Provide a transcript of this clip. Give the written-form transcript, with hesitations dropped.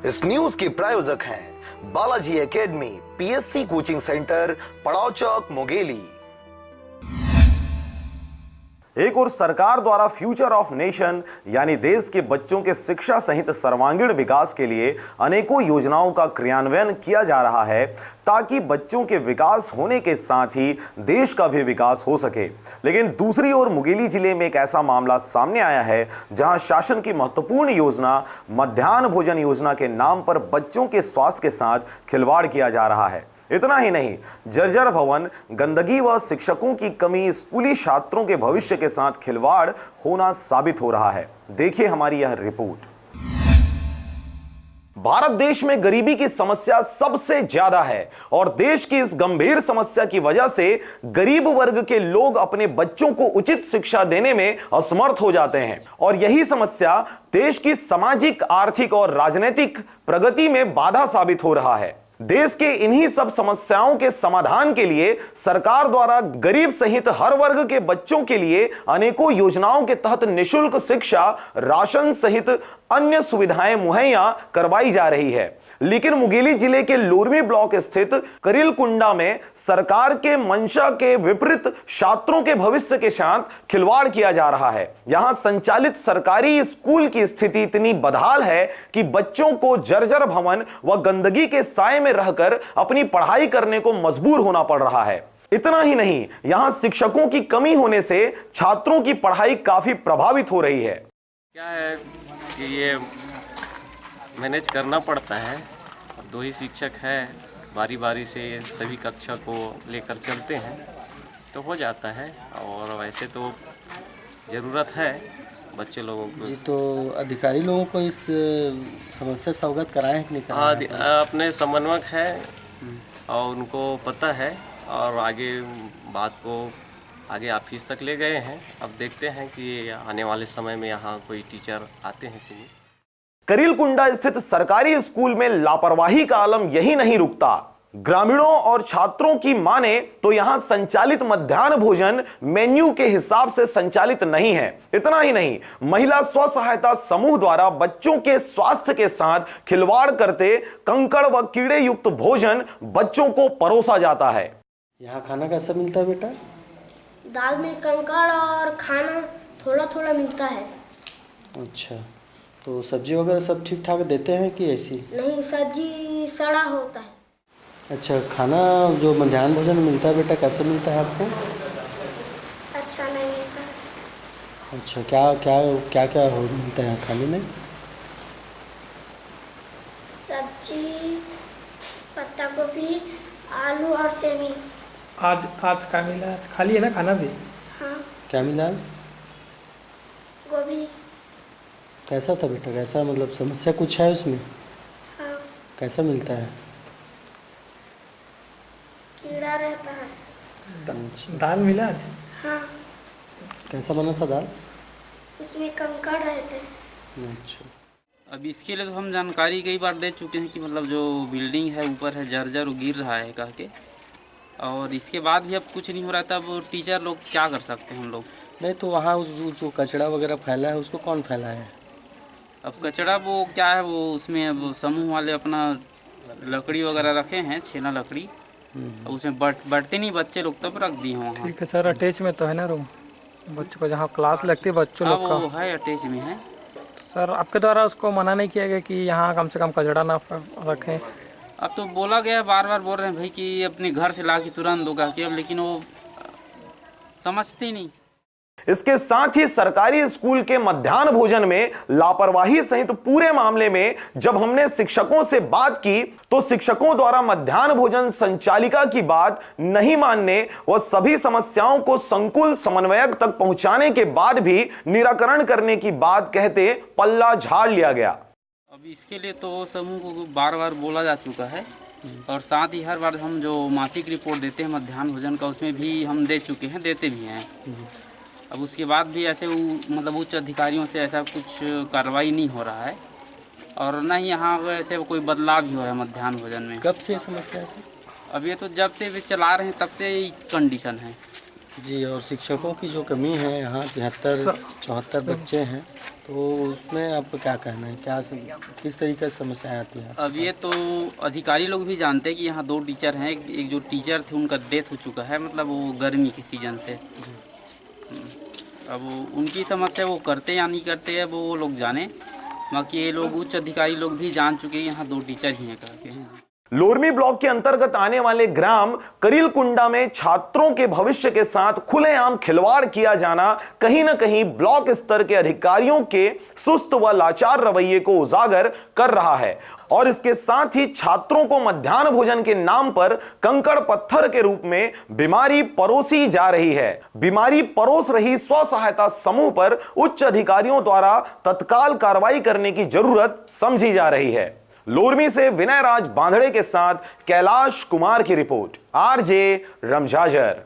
इस न्यूज के प्रायोजक हैं Balaji academy, PSC coaching centre, पड़ाव चौक, मुंगेली। एक और सरकार द्वारा फ्यूचर ऑफ नेशन यानी देश के बच्चों के शिक्षा सहित सर्वांगीण विकास के लिए अनेकों योजनाओं का क्रियान्वयन किया जा रहा है ताकि बच्चों के विकास होने के साथ ही देश का भी विकास हो सके। लेकिन दूसरी ओर मुंगेली जिले में एक ऐसा मामला सामने आया है जहां शासन की महत्वपूर्ण योजना मध्याह्न भोजन योजना के नाम पर बच्चों के स्वास्थ्य के साथ खिलवाड़ किया जा रहा है। इतना ही नहीं, जर्जर भवन, गंदगी व शिक्षकों की कमी स्कूली छात्रों के भविष्य के साथ खिलवाड़ होना साबित हो रहा है। देखिए हमारी यह रिपोर्ट। भारत देश में गरीबी की समस्या सबसे ज्यादा है और देश की इस गंभीर समस्या की वजह से गरीब वर्ग के लोग अपने बच्चों को उचित शिक्षा देने में असमर्थ हो जाते हैं और यही समस्या देश की सामाजिक, आर्थिक और राजनीतिक प्रगति में बाधा साबित हो रहा है। देश के इन्हीं सब समस्याओं के समाधान के लिए सरकार द्वारा गरीब सहित हर वर्ग के बच्चों के लिए अनेकों योजनाओं के तहत निःशुल्क शिक्षा, राशन सहित अन्य सुविधाएं मुहैया करवाई जा रही है। लेकिन मुंगेली जिले के लोरमी ब्लॉक स्थित करीलकुंडा में सरकार के मंशा के विपरीत छात्रों के भविष्य के साथ खिलवाड़ किया जा रहा है। यहां संचालित सरकारी स्कूल की स्थिति इतनी बदहाल है कि बच्चों को जर्जर भवन व गंदगी के साए में रहकर अपनी पढ़ाई करने को मजबूर होना पड़ रहा है। इतना ही नहीं, यहां शिक्षकों की कमी होने से छात्रों की पढ़ाई काफी प्रभावित हो रही है। क्या है कि ये मैनेज करना पड़ता है। दो ही शिक्षक हैं, बारी बारी से सभी कक्षा को लेकर चलते हैं तो हो जाता है। और वैसे तो ज़रूरत है बच्चे लोगों को जी। तो अधिकारी लोगों को इस समस्या से अवगत कराएं है कि नहीं कराएं? अपने समन्वयक हैं और उनको पता है और आगे बात को आगे ऑफिस तक ले गए हैं। अब देखते हैं कि आने वाले समय में यहाँ कोई टीचर आते हैं कि नहीं। करीलकुंडा स्थित सरकारी स्कूल में लापरवाही का आलम यही नहीं रुकता। ग्रामीणों और छात्रों की माने तो यहां संचालित मध्याह्न भोजन मेन्यू के हिसाब से संचालित नहीं है। इतना ही नहीं, महिला स्व सहायता समूह द्वारा बच्चों के स्वास्थ्य के साथ खिलवाड़ करते कंकड़ व कीड़े युक्त भोजन बच्चों को परोसा जाता है। यहाँ खाना कैसा मिलता है बेटा? दाल में कंकड़ और खाना थोड़ा थोड़ा मिलता है। अच्छा, तो सब्जी वगैरह सब ठीक ठाक देते हैं कि ऐसी? नहीं, सब्जी सड़ा होता है। अच्छा, खाना जो मध्याह्न भोजन मिलता है बेटा कैसा मिलता है आपको? अच्छा नहीं मिलता। अच्छा, क्या क्या क्या क्या हो मिलता है खाने में? सब्जी, पत्ता गोभी, आलू और सेमी। आज क्या मिला? आज खाली है ना खाना भी? हाँ। क्या मिला आज? गोभी। कैसा था बेटा? कैसा, मतलब समस्या कुछ है उसमें? हाँ। कैसा मिलता है? कीड़ा रहता है। अच्छा, दाल मिला आज? हाँ। कैसा बना था दाल? उसमें कंकड़ रहते हैं। अच्छा, अब इसके लिए तो हम जानकारी कई बार दे चुके हैं कि मतलब जो बिल्डिंग है ऊपर है जर्जर गिर रहा है कह के, और इसके बाद भी अब कुछ नहीं हो रहा था। अब टीचर लोग क्या कर सकते हैं हम लोग? नहीं तो वहाँ जो कचरा वगैरह फैला है उसको कौन फैलाया है? अब कचरा वो क्या है, वो उसमें अब समूह वाले अपना लकड़ी वगैरह रखे हैं, छेना लकड़ी, अब उसमें बैठते नहीं बच्चे लोग तब रख दिए वहाँ। ठीक है सर, अटैच में तो है ना रूम बच्चों को, जहाँ क्लास लगती है बच्चों लोग का? वो है अटैच में है। सर आपके द्वारा उसको मना नहीं किया गया कि यहाँ कम से कम कचरा ना रखें? अब तो बोला गया, बार बार बोल रहे हैं भाई कि अपने घर से ला के तुरंत दो कह के, अब लेकिन वो समझते नहीं। इसके साथ ही सरकारी स्कूल के मध्याह्न भोजन में लापरवाही सहित पूरे मामले में जब हमने शिक्षकों से बात की तो शिक्षकों द्वारा मध्याह्न भोजन संचालिका की बात नहीं मानने व सभी समस्याओं को संकुल समन्वयक तक पहुंचाने के बाद भी निराकरण करने की बात कहते पल्ला झाड़ लिया गया। अब इसके लिए तो समूह को बार बार बोला जा चुका है और साथ ही हर बार हम जो मासिक रिपोर्ट देते हैं मध्याह्न भोजन का उसमें भी हम दे चुके हैं, देते भी हैं। अब उसके बाद भी ऐसे मतलब उच्च अधिकारियों से ऐसा कुछ कार्रवाई नहीं हो रहा है और न ही यहाँ ऐसे कोई बदलाव भी हो रहा है मध्याह्न भोजन में। कब से ये समस्या है? अब ये तो जब से भी चला रहे हैं तब से ही कंडीशन है। जी, और शिक्षकों की जो कमी है यहाँ 73-74 बच्चे हैं, तो उसमें आपको क्या कहना है, किस तरीके से समस्याएं आती हैं? अब ये तो अधिकारी लोग भी जानते हैं कि यहाँ 2 टीचर हैं। एक जो टीचर थे उनका डेथ हो चुका है, मतलब वो गर्मी के सीजन से। अब उनकी समस्या वो करते या नहीं करते, अब वो लोग जाने। बाकी ये लोग उच्च अधिकारी लोग भी जान चुके हैं यहाँ 2 टीचर ही हैं करके। लोरमी ब्लॉक के अंतर्गत आने वाले ग्राम करीलकुंडा में छात्रों के भविष्य के साथ खुलेआम खिलवाड़ किया जाना कहीं न कहीं ब्लॉक स्तर के अधिकारियों के सुस्त व लाचार रवैये को उजागर कर रहा है और इसके साथ ही छात्रों को मध्याह्न भोजन के नाम पर कंकड़ पत्थर के रूप में बीमारी परोसी जा रही है। बीमारी परोस रही स्व सहायता समूह पर उच्च अधिकारियों द्वारा तत्काल कार्रवाई करने की जरूरत समझी जा रही है। लोरमी से विनय राज बांधड़े के साथ कैलाश कुमार की रिपोर्ट, आरजे रमजाजर।